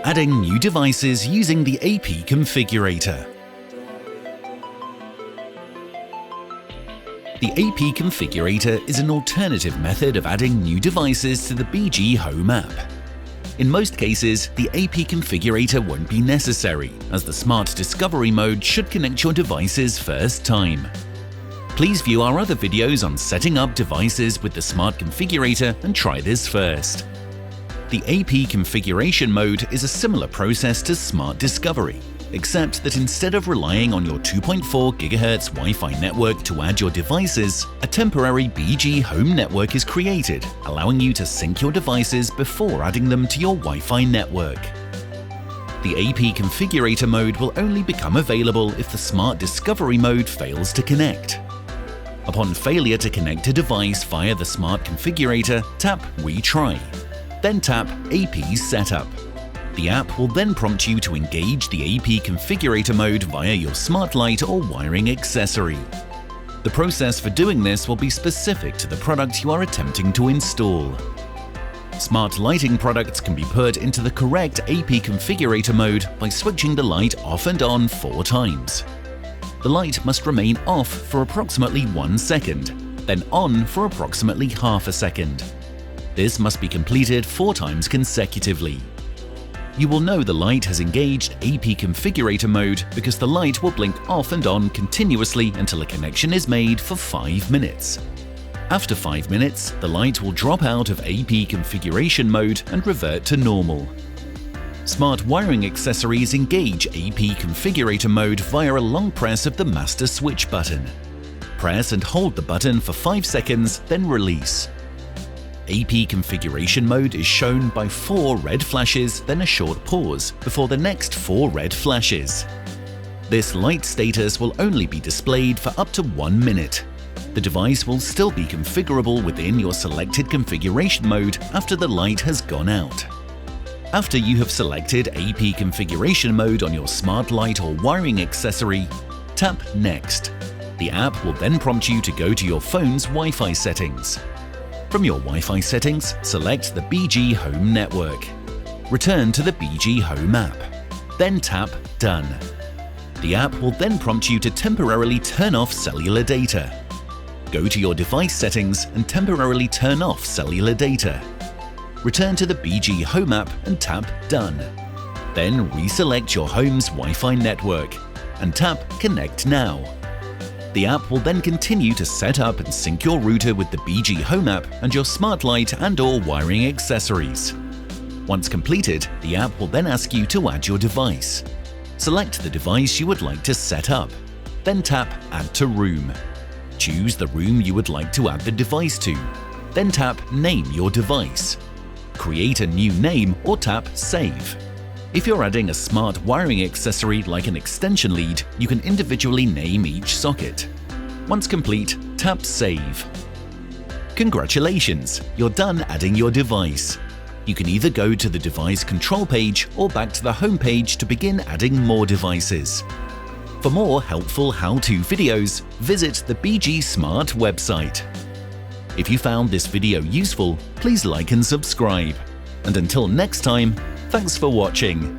adding new devices using the AP Configurator. The AP Configurator is an alternative method of adding new devices to the BG Home app. In most cases, the AP Configurator won't be necessary, as the Smart Discovery mode should connect your devices first time. Please view our other videos on setting up devices with the Smart Configurator and try this first. The AP Configuration mode is a similar process to Smart Discovery, except that instead of relying on your 2.4 GHz Wi-Fi network to add your devices, a temporary BG Home network is created, allowing you to sync your devices before adding them to your Wi-Fi network. The AP Configurator mode will only become available if the Smart Discovery mode fails to connect. Upon failure to connect a device via the Smart Configurator, tap Retry. Then tap AP Setup. The app will then prompt you to engage the AP Configurator mode via your smart light or wiring accessory. The process for doing this will be specific to the product you are attempting to install. Smart lighting products can be put into the correct AP Configurator mode by switching the light off and on 4 times. The light must remain off for approximately 1 second, then on for approximately half a second. This must be completed 4 times consecutively. You will know the light has engaged AP Configurator mode because the light will blink off and on continuously until a connection is made for 5 minutes. After 5 minutes, the light will drop out of AP Configuration mode and revert to normal. Smart wiring accessories engage AP Configurator mode via a long press of the master switch button. Press and hold the button for 5 seconds, then release. AP Configuration mode is shown by 4 red flashes, then a short pause, before the next 4 red flashes. This light status will only be displayed for up to 1 minute. The device will still be configurable within your selected configuration mode after the light has gone out. After you have selected AP Configuration mode on your smart light or wiring accessory, tap Next. The app will then prompt you to go to your phone's Wi-Fi settings. From your Wi-Fi settings, select the BG Home network. Return to the BG Home app. Then tap Done. The app will then prompt you to temporarily turn off cellular data. Go to your device settings and temporarily turn off cellular data. Return to the BG Home app and tap Done. Then reselect your home's Wi-Fi network and tap Connect Now. The app will then continue to set up and sync your router with the BG Home app and your smart light and/or wiring accessories. Once completed, the app will then ask you to add your device. Select the device you would like to set up. Then tap Add to Room. Choose the room you would like to add the device to. Then tap Name your device. Create a new name or tap Save. If you're adding a smart wiring accessory like an extension lead, you can individually name each socket. Once complete, tap Save. Congratulations, you're done adding your device. You can either go to the device control page or back to the home page to begin adding more devices. For more helpful how-to videos, visit the BG Smart website. If you found this video useful, please like and subscribe. And until next time, thanks for watching.